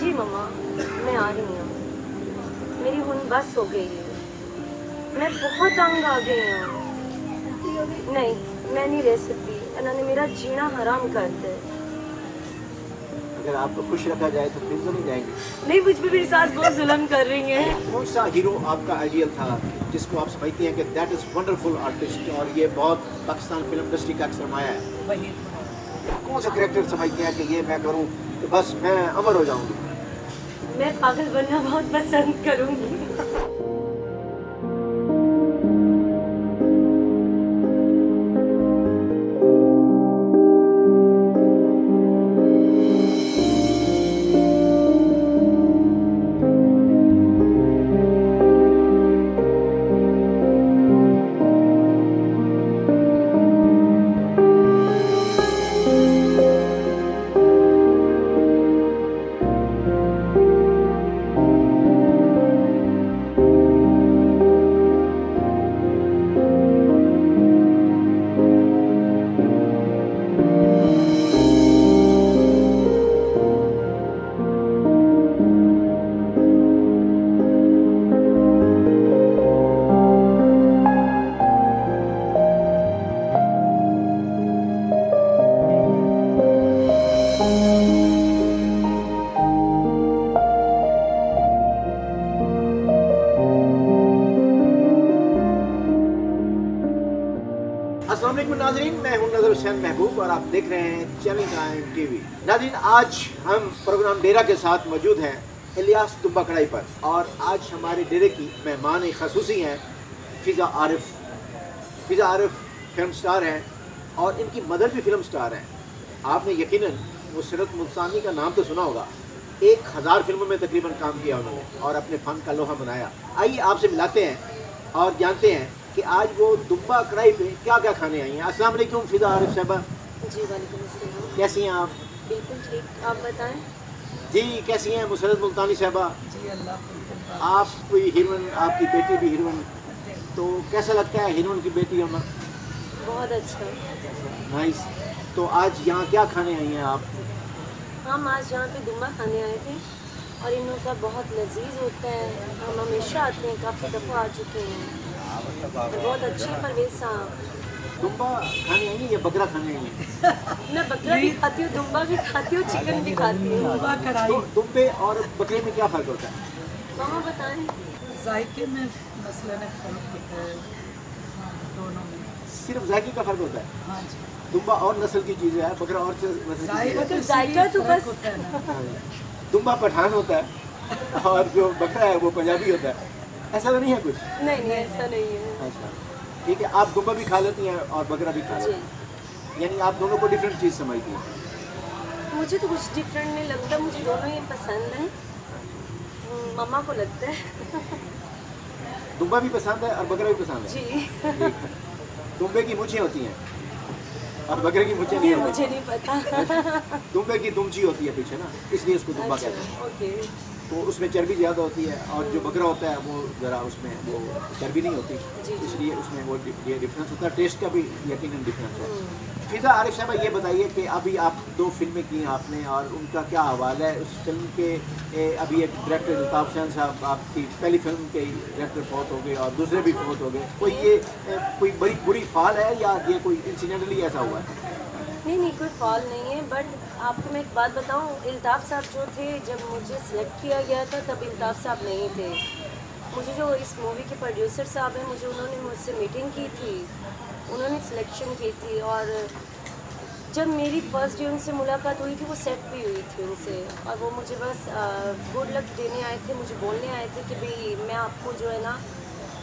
जी मम्मा, मैं आ रही हूँ। मेरी हुन बस हो गई है। मैं बहुत तंग आ गई हूँ। नहीं, मैं नहीं रह सकती। इन्होंने मेरा जीना हराम कर दिया। अगर आपको खुश रखा जाए तो फिर तो नहीं जाएंगे। नहीं, मुझ पे मेरी सास बहुत जुल्म कर रही है। कौन सा हीरो आपका आइडियल था जिसको आप समझती हैं कि दैट इज़ वंडरफुल आर्टिस्ट और ये बहुत पाकिस्तान फिल्म इंडस्ट्री का एक सरमाया है? कौन सा कैरेक्टर समझते हैं कि ये मैं करूँ तो बस मैं अमर हो जाऊंगी? मैं पागल बनना बहुत पसंद करूँगी। अस्सलाम वालेकुम नाज़रीन, मैं हूं नज़र हुसैन महबूब और आप देख रहे हैं चैलेंज टाइम टीवी। नाज़रीन, आज हम प्रोग्राम डेरा के साथ मौजूद हैं इलियास दुब्बा कढ़ाई पर और आज हमारे डेरे की मेहमान खसूसी हैं फ़िज़ा आरिफ। फ़िज़ा आरिफ फिल्म स्टार हैं और इनकी मदर भी फिल्म स्टार हैं। आपने यकीनन मुसरत मुल्तानी का नाम तो सुना होगा। 1000 फिल्मों में तकरीबन काम किया उन्होंने और अपने फ़न का लोहा बनाया। आइए आपसे मिलाते हैं और जानते हैं कि आज वो दुब्बा कढ़ाई पे क्या क्या खाने आई हैं। अस्सलाम वालेकुम फ़िज़ा आरिफ साहबा। जी वालेकुम अस्सलाम। कैसी हैं आप? बिल्कुल ठीक, आप बताएं। जी कैसी हैं मुसरत मुल्तानी साहबा? जी अल्लाह। आप कोई हीरोइन, आपकी बेटी भी हीरोइन, तो कैसा लगता है हीरोइन की बेटी होना? बहुत अच्छा। नाइस। तो आज यहाँ क्या खाने आई हैं आप? हम आज यहाँ पे दुम्बा खाने आए थे और इन लोगों का बहुत लजीज होता है। हम हमेशा आते हैं, काफ़ी दफ़ा आ चुके हैं। बहुत अच्छी परवेज़ साहब। दुम्बा खाने आई हैं या बकरा खाने आई हैं? मैं बकरा भी खाती हूँ, दुम्बा भी खाती हूँ, चिकन भी खाती हूँ। दुब्बा कढ़ाई तो दुम्बे और बकरे में क्या फ़र्क होता है? मामा बताएं। जायके में मसलन फर्क होता है दोनों में। सिर्फ जायके का फ़र्क होता है? हाँ जी, दुम्बा और नस्ल की चीज़ है, बकरा और नस्ल की चीज़ जायका है। तो तो जायका तो फर्क बस- होता है ना। दुम्बा पठान होता है और जो बकरा है वो पंजाबी होता है। ऐसा तो नहीं है कुछ? नहीं नहीं, ऐसा नहीं है। अच्छा, ठीक है। आप दुम्बा भी खा लेती हैं और बकरा भी खा जी, लेती हैं, यानी आप दोनों को डिफरेंट चीज़ समझती हैं। मुझे तो कुछ डिफरेंट नहीं लगता, मुझे दोनों ही पसंद हैं। मम्मा को लगता है। दुम्बा भी पसंद है और बकरा भी पसंद है? जी। ठीक है। दुम्बे की मूछें होती हैं और बकरे की मूछें नहीं ये होती। मुझे नहीं पता। दुम्बे की दुमची होती है पीछे ना, इसलिए उसको दुम्बा अच्छा, कहते हैं। ओके। तो उसमें चर्बी ज़्यादा होती है और जो बकरा होता है वो ज़रा उसमें वो चर्बी नहीं होती, जी। इसलिए उसमें वो ये डिफरेंस होता है। टेस्ट का भी यकीनन डिफरेंस है। फ़िज़ा आरिफ साहबा, ये बताइए कि अभी आप 2 फिल्में की आपने और उनका क्या हवाला है उस फिल्म के? अभी एक डायरेक्टर अल्ताफ़ हुसैन साहब, आपकी पहली फिल्म के डायरेक्टर फौत हो गए और दूसरे भी फौत हो गए। कोई ये कोई बड़ी बुरी फाल है या ये कोई इंसिडेंटली ऐसा हुआ है? नहीं नहीं, कोई फॉल नहीं है। बट आपको मैं एक बात बताऊं, इल्ताफ़ साहब जो थे, जब मुझे सिलेक्ट किया गया था तब इल्ताफ़ साहब नहीं थे। मुझे जो इस मूवी के प्रोड्यूसर साहब हैं, उन्होंने मुझसे मीटिंग की थी, उन्होंने सिलेक्शन की थी और जब मेरी फ़र्स्ट डे उनसे मुलाकात हुई थी, वो सेट भी हुई थी उनसे और वो मुझे बस गुड लक देने आए थे, मुझे बोलने आए थे कि भाई मैं आपको जो है ना,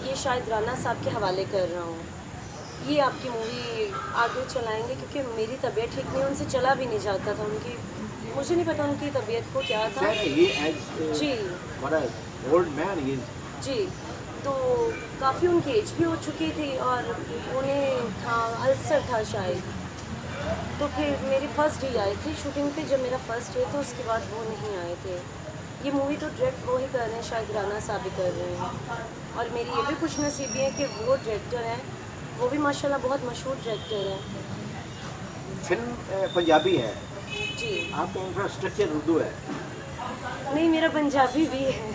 ये शायद राना साहब के हवाले कर रहा हूँ, ये आपकी मूवी आगे चलाएंगे, क्योंकि मेरी तबीयत ठीक नहीं, उनसे चला भी नहीं जाता था। उनकी, मुझे नहीं पता उनकी तबीयत को क्या था। He as ji what a old man he is. जी, तो काफ़ी उनकी एज भी हो चुकी थी और उन्हें था अल्सर था शायद। तो फिर मेरी फ़र्स्ट डे आए थे शूटिंग पे, जब मेरा फ़र्स्ट डे था उसके बाद वो नहीं आए थे। ये मूवी तो डायरेक्ट वो ही कर रहे हैं, शायद राना साहब ही कर रहे हैं और मेरी ये भी खुशनसीबी है कि वो डायरेक्टर हैं, वो भी माशाल्लाह बहुत मशहूर डायरेक्टर हैं। फिल्म पंजाबी है, जी आपका इंफ्रास्ट्रक्चर उर्दू है, नहीं, मेरा पंजाबी भी है।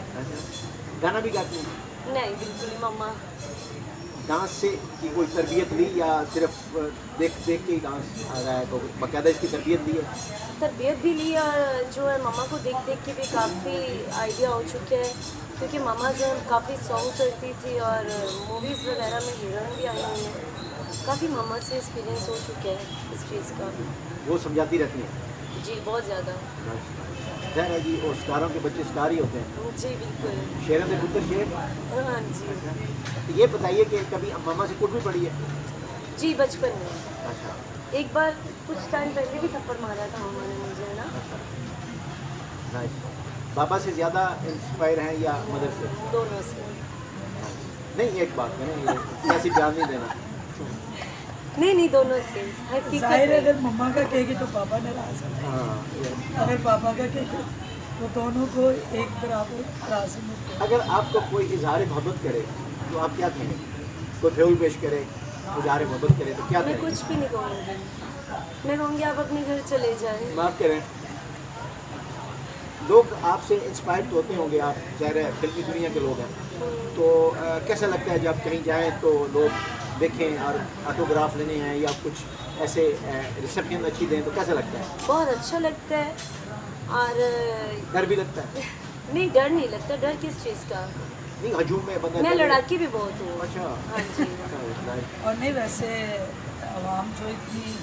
गाना भी गाती हैं? नहीं, बिल्कुल ही मम्मा। डांस से की कोई तरबियत ली या सिर्फ देख देख के ही डांस आ रहा है, तो बाकायदा इसकी तरबियत ली है? तरबियत भी ली और जो है मम्मा को देख देख के भी काफ़ी आइडिया हो चुके हैं, क्योंकि मम्मा जो है काफ़ी सॉन्ग करती थी और मूवीज़ वगैरह में हीरोइन भी आई हुई हैं। काफ़ी मम्मा से एक्सपीरियंस हो चुके हैं इस चीज़ का। वो समझाती रहती हैं? जी, बहुत ज़्यादा। खैर है जी, और स्टारों के बच्चे स्टार ही होते हैं। जी, बिल्कुल। शेरों के पुत्र शेर। हाँ जी। तो ये बताइए कि कभी मामा से कुट भी पड़ी है? जी, बचपन में। अच्छा। एक बार कुछ टाइम पहले भी थप्पड़ मारा था मम्मा ने मुझे ना। नाइस। पापा से ज़्यादा इंस्पायर हैं या मदर से? दोनों से। नहीं, एक बात करें, ये ऐसी बयान नहीं देना। नहीं, दोनों से। हकीकत जाहिर है में। अगर मम्मा का कहेगी तो पापा नाराज है, हाँ, अगर पापा का कहेगी तो दोनों को एक बराबर राजी मिलते हैं। अगर आपको कोई इजहार मोहब्बत करे तो आप क्या कहेंगे? कोई फेल पेश करे, इजहार मोहब्बत करे तो क्या मैं करेंगे? कुछ भी नहीं कहूँगी। मैं कहूँगी आप अपने घर चले जाएं। माफ़ करें, लोग आपसे इंस्पायर्ड होते होंगे, आप ज़ाहिर है फिल्मी दुनिया के लोग हैं, तो कैसा लगता है जब कहीं जाएं तो लोग देखें और ऑटोग्राफ लेने हैं या कुछ ऐसे रिसेप्शन अच्छी दें तो कैसा लगता है? बहुत अच्छा लगता है और डर भी लगता है? नहीं, डर नहीं लगता। डर किस चीज़ का? नहीं, हजूम में बंदा मैं लड़ाकी भी बहुत हूँ। अच्छा। हाँ जी। और नहीं, वैसे आवाम जो इतनी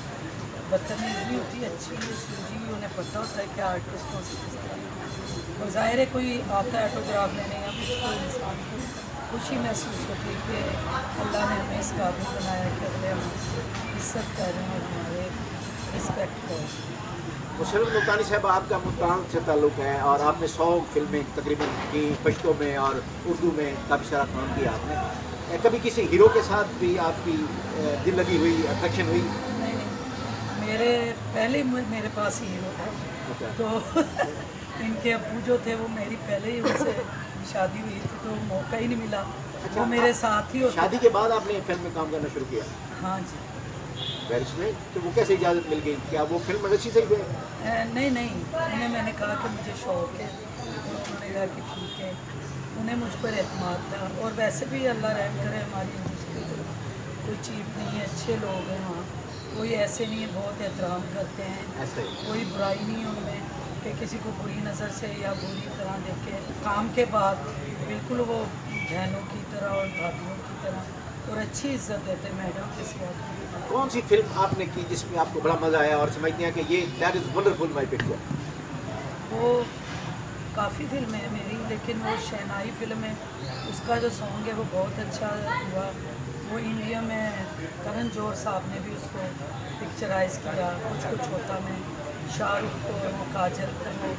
बदतमीज़ नहीं होती, अच्छी सूझी हुई, उन्हें पता होता है कि आर्टिस्टों से किस तरह। और ज़ाहिर है कोई आता है ऑटोग्राफ लेने या कुछ, तो इंसान को खुशी महसूस होती है कि अल्लाह ने हमें इस काबिल बनाया कि अगले हम इज्जत करें और हमारे रिस्पेक्ट करें। मुशर्रफ मुल्तानी साहब, आपका मुल्तान से ताल्लुक़ है और आपने 100 फिल्में तकरीबन की, पश्तो में और उर्दू में काफ़ी सारा काम किया आपने। कभी किसी हीरो के साथ भी आपकी दिल लगी हुई, अट्रैक्शन हुई? नहीं, मेरे पहले मेरे पास ही हीरो था, अच्छा। तो इनके अब्बू जो थे वो मेरी पहले ही उनसे शादी हुई थी, तो मौका ही नहीं मिला। वो मेरे साथ ही होते। शादी के बाद आपने फिल्म में काम करना शुरू किया? हाँ जी। पेरिस में? तो वो कैसे इजाज़त मिल गई? क्या वो फिल्म मवेशी से ही थे? नहीं, उन्हें मैंने कहा कि मुझे शौक़ है, उन्होंने कहा कि ठीक है। उन्हें मुझ पर एतमाद था, और वैसे भी अल्लाह रहम करे, हमारी इंडस्ट्री तो कोई चीप नहीं है, अच्छे लोग हैं वहाँ, कोई ऐसे नहीं है, बहुत एहतराम करते हैं, ऐसे ही? कोई बुराई नहीं है उनमें कि किसी को बुरी नज़र से या बुरी तरह देखे। काम के बाद बिल्कुल वो बहनों की तरह और भाभीयों की तरह, और अच्छी इज्जत देते मैडम के सिवा। कौन सी फिल्म आपने की जिसमें आपको बड़ा मज़ा आया और समझते हैं कि ये that is wonderful my picture? वो काफ़ी फिल्म है मेरी, लेकिन वो शहनाई फिल्म है, उसका जो सॉन्ग है वो बहुत अच्छा हुआ। वो इंडिया में करण जौहर साहब ने भी उसको पिक्चराइज किया। कुछ कुछ होता में शाहरुख को और वो काजल को, वो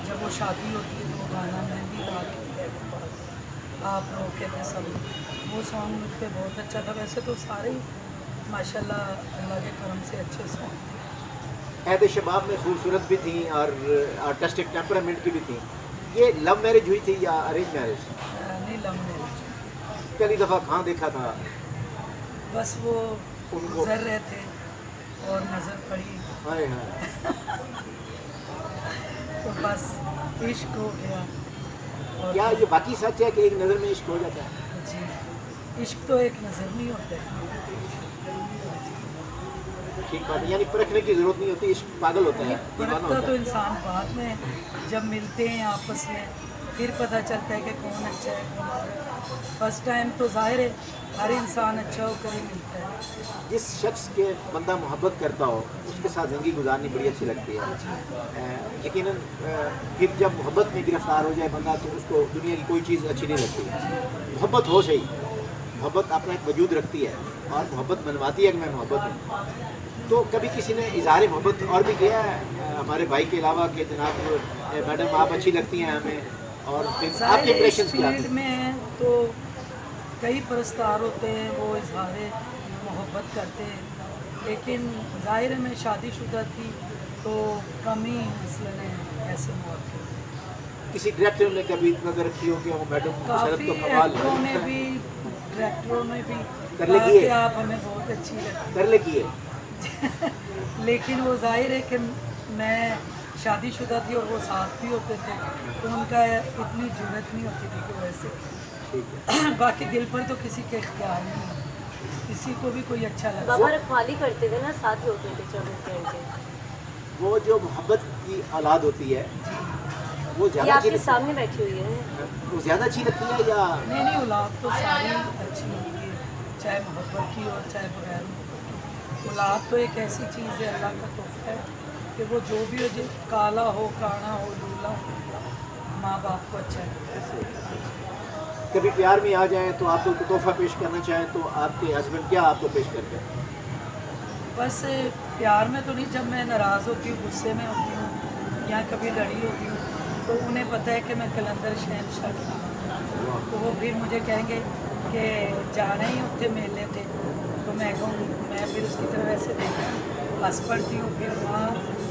जब वो शादी होती है तो वो गाना मेहंदी ला के आप रोके थे सब, वो सॉन्ग मुझ पर बहुत अच्छा था। वैसे तो सारे ही माशाल्लाह अल्लाह के करम से अच्छे सॉन्ग। ऐद शबाब में खूबसूरत भी थी और आर्टिस्टिक टेम्परामेंट की भी थी। ये लव मैरिज हुई थी या अरेंज मैरिज? नहीं, लव मैरिज। पहली दफ़ा कहाँ देखा था? बस वो उनको- गुजर रहे थे और नज़र पड़ी, हाय हाय। तो बस इश्क हो गया। और क्या ये बाकी सच है कि एक नज़र में इश्क हो जाता है? जी, इश्क तो एक नज़र नहीं होता है। ठीक बात है, यानी परखने की ज़रूरत नहीं होती, इश्क पागल होता है, दीवाना परखता होता तो है। इंसान बाद में, जब मिलते हैं आपस में फिर पता चलता है कि कौन अच्छा है कौन बुरा है। फर्स्ट टाइम तो जाहिर है हर इंसान अच्छा होकर ही मिलता है। जिस शख्स के बंदा मोहब्बत करता हो उसके साथ ज़िंदगी गुजारनी बड़ी अच्छी लगती है। यकीनन फिर जब मोहब्बत में गिरफ्तार हो जाए बंदा तो उसको दुनिया की कोई चीज़ अच्छी नहीं लगती। मोहब्बत हो सही, मोहब्बत अपना एक वजूद रखती है और मोहब्बत मनवाती है कि मैं मोहब्बत हूँ। तो कभी किसी ने इजहार मोहब्बत और भी किया है हमारे भाई के अलावा कि जनाब मैडम आप अच्छी लगती हैं हमें, और फिर आपके इंप्रेशन क्या फील्ड थे? में तो कई परस्तार होते हैं, वो इजहार मोहब्बत करते हैं, लेकिन ज़ाहिर है मैं शादीशुदा थी तो कम ही मसलन ऐसे मौके। किसी डायरेक्टर ने कभी नजर रखी हो कि वो मैडम शरद काफ़ी तो कमाल एक्टरों ने है, भी, डायरेक्टरों ने भी कर ले कहा किए? कि आप हमें बहुत अच्छी लगती कर ले किए? हैं। लेकिन वो जाहिर है कि मैं शादीशुदा थी और वो साथ भी होते थे, तो उनका इतनी जरूरत नहीं होती थी कि वैसे ठीक है। बाकी दिल पर तो किसी के इख्तियार नहीं है, किसी को भी कोई अच्छा लगता बाबा रखवाली करते थे ना, साथ ही होते थे 24 घंटे। वो जो मोहब्बत की औलाद होती है वो ये ज़्यादा आपके अच्छी सामने बैठी हुई है। वो ज़्यादा अच्छी लगती है या नहीं औलाद तो सारी अच्छी होती है, चाहे मोहब्बत की और चाहे बगैर मोहब्बत की। औलाद तो एक ऐसी चीज़ है, अल्लाह का तोहफा है कि वो जो भी हो, जो काला हो, काना हो, लूला हो, माँ बाप को अच्छा है। कभी प्यार में आ जाए तो आप कोई तोहफा पेश करना चाहें तो आपके हस्बैंड क्या आपको पेश करते हैं? बस प्यार में तो नहीं, जब मैं नाराज़ होती हूँ, गुस्से में होती हूँ या कभी लड़ी होती हूँ, तो उन्हें पता है कि मैं कलंदर शहनशाह की हूँ, तो वो फिर मुझे कहेंगे कि जाना ही उत्थे मेले थे, तो मैं कहूँ, मैं फिर उसकी तरफ ऐसे देखा हंस पड़ती हूँ, फिर वहाँ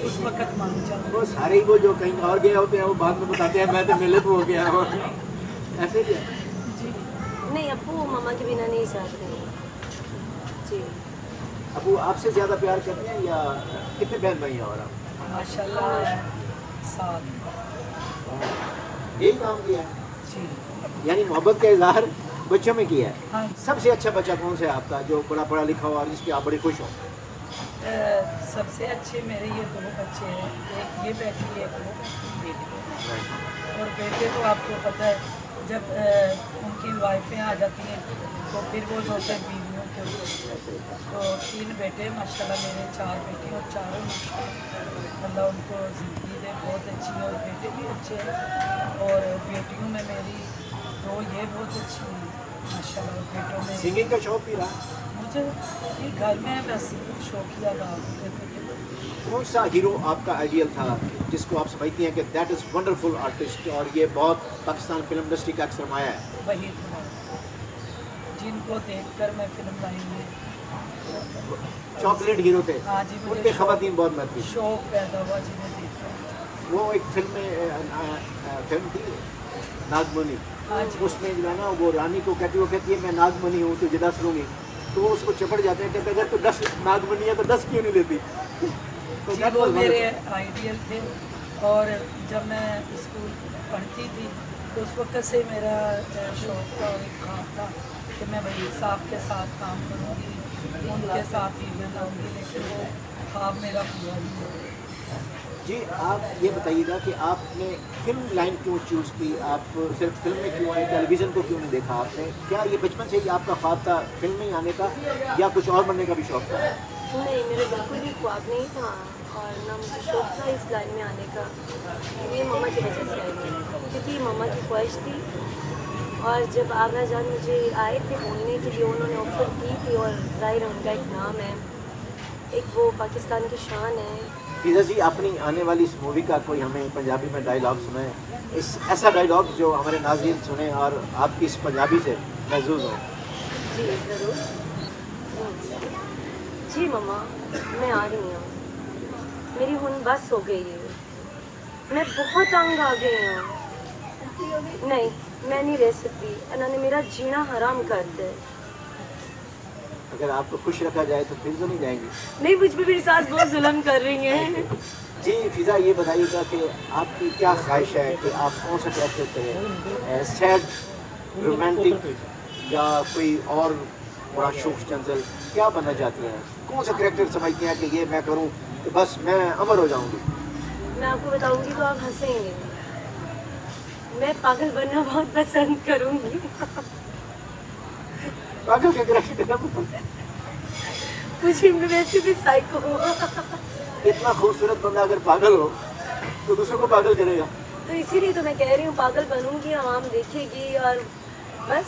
उस वक़्त मान जाऊँ। वो सारे ही वो जो कहीं और गए होते हैं वो बाद में बताते हैं मैं तो मेले तो हो गया हूँ ऐसे ही है। जी नहीं, अप्पू मम्मा के बिना नहीं चाहते हैं जी। अब वो आपसे ज़्यादा प्यार करते हैं या कितने बहन भाई हैं और आप? माशाल्लाह साथ यही काम किया है जी। यानी मोहब्बत का इजहार बच्चों में किया है। हाँ सबसे अच्छा बच्चा कौन सा है आपका जो बड़ा पढ़ा लिखा हो और जिसके आप बड़े खुश हो? सबसे अच्छे मेरे ये दो बच्चे हैं, एक ये बैठी है, एक वो बेटी है। और बेटे तो आपको पता है जब उनकी वाइफें आ जाती हैं तो फिर वो होते हैं बीवियों के ऊपर। तो 3 बेटे माशाल्लाह मेरे, 4 बेटी और चारों मतलब उनको ज़िंदगी दे बहुत अच्छी है, और बेटे भी अच्छे हैं। और बेटियों में मेरी 2 ये बहुत अच्छी हैं माशाल्लाह। बेटों में सिंगिंग का शौक भी रहा? मुझे ये घर में बस शौकिया गा देते थे। कौन सा हीरो आपका आइडियल था जिसको आप समझती हैं कि दैट इज़ वंडरफुल आर्टिस्ट और ये बहुत पाकिस्तान फिल्म इंडस्ट्री का एक सरमाया है? वही जिनको देखकर मैं फिल्म लाई हूँ। चॉकलेट हीरो थे, हाँ जी, मुझे उन पे शौक- खवातीन बहुत मरती थी। शौक पैदा हुआ जिन्हें देखा। वो एक फिल्म में फिल्म थी नागमणि, हाँ जी। उसमें जो है ना वो रानी को कहती, वो कहती है मैं नागमणि हूँ तुझे 10 लूँगी, तो वो उसको चपड़ जाते हैं, कहते अगर तो 10 नागमणि है तो 10 क्यों नहीं लेती? तो जी that वो was मेरे wonderful. आइडियल थे। और जब मैं स्कूल पढ़ती थी तो उस वक्त से मेरा शौक था और एक ख्वाब था कि मैं भाई साहब के साथ काम करूँगी, उनके साथ ही बनाऊँगी, लेकिन वो ख्वाब मेरा पूरा नहीं हुआ। जी आप ये बताइएगा कि आपने फिल्म लाइन क्यों चूज़ की? आप सिर्फ फिल्म में क्यों आए, टेलीविज़न को क्यों नहीं देखा आपने? क्या ये बचपन से ही आपका ख्वाब था फिल्म में ही आने का या कुछ और बनने का भी शौक था? नहीं, मेरा बिल्कुल भी ख्वाब नहीं था और ना मुझे शौक था इस लाइन में आने का। ये मम्मा की वजह से आई थी, क्योंकि मम्मा की ख्वाहिश थी। और जब आगरा जान मुझे आए थे बोलने के लिए, उन्होंने ऑफर की थी, और ज़ाहिर उनका एक नाम है, एक वो पाकिस्तान की शान है। फिजा जी अपनी आने वाली इस मूवी का कोई हमें पंजाबी में डायलॉग सुनाए, इस ऐसा डायलॉग जो हमारे नाज़रीन सुने और आपकी इस पंजाबी से महसूस हो। जी ज़रूर। जी मम्मा, मैं आ रही हूँ, मेरी हुन बस हो गई है, मैं बहुत तंग आ गई हूँ। नहीं, मैं नहीं रह सकती, इन्होंने मेरा जीना हराम कर दिया है। अगर आपको खुश रखा जाए तो फिर तो नहीं जाएंगी? नहीं, मुझ पे मेरी सास बहुत जुल्म कर रही हैं। जी फिजा ये बताइएगा कि आपकी क्या ख्वाहिश है कि आप कौन सा कैरेक्टर करें, सैड, रोमांटिक या कोई और बड़ा शोक चंचल, क्या बनना चाहती हैं? कौन सा कैरेक्टर समझती हैं कि ये मैं करूं तो बस मैं अमर हो जाऊंगी? मैं आपको बताऊंगी तो आप हंसेंगे। मैं पागल बनना बहुत पसंद करूंगी। पागल का कैरेक्टर मुझे मैं वैसे भी साइको हूँ, इतना खूबसूरत बंदा अगर पागल हो तो दूसरों को पागल करेगा। तो इसीलिए तो मैं कह रही हूँ पागल बनूंगी, आवाम देखेगी और बस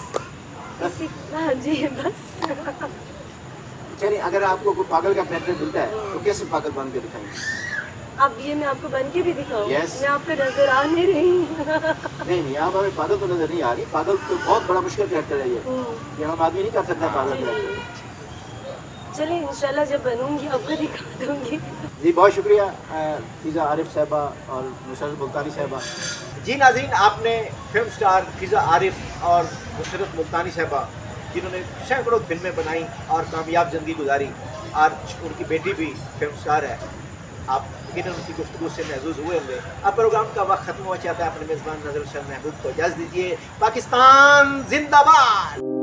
इसी। हाँ जी बस। चलिए अगर आपको कोई पागल का कैरेक्टर मिलता है तो कैसे पागल बन के दिखाएंगे? अब ये मैं आपको बन के भी दिखाऊँ? Yes. मैं आपको नजर आ नहीं रही। नहीं नहीं आप हमें पागल तो नजर नहीं आ रही, पागल तो बहुत बड़ा मुश्किल कैरेक्टर है ये हम आदमी नहीं कर सकता पागल कैरेक्टर। चलिए इंशाल्लाह जब बनूंगी आपको दिखा दूंगी। जी बहुत शुक्रिया फिजा आरिफ साहबा और नुसरत मुल्तानी साहबा। जी नाज़रीन, आपने फिल्म स्टार फिजा आरिफ और नुसरत मुल्तानी साहबा जिन्होंने सैकड़ों फिल्में बनाई और कामयाब ज़िंदगी गुजारी, आज उनकी बेटी भी फिल्म स्टार है, आप यकीनन उनकी गुफ्तगू से महसूस हुए होंगे। अब प्रोग्राम का वक्त खत्म हो चाहता है, अपने मेज़बान नज़र हुसैन महबूब को इजाज़त दीजिए। पाकिस्तान जिंदाबाद।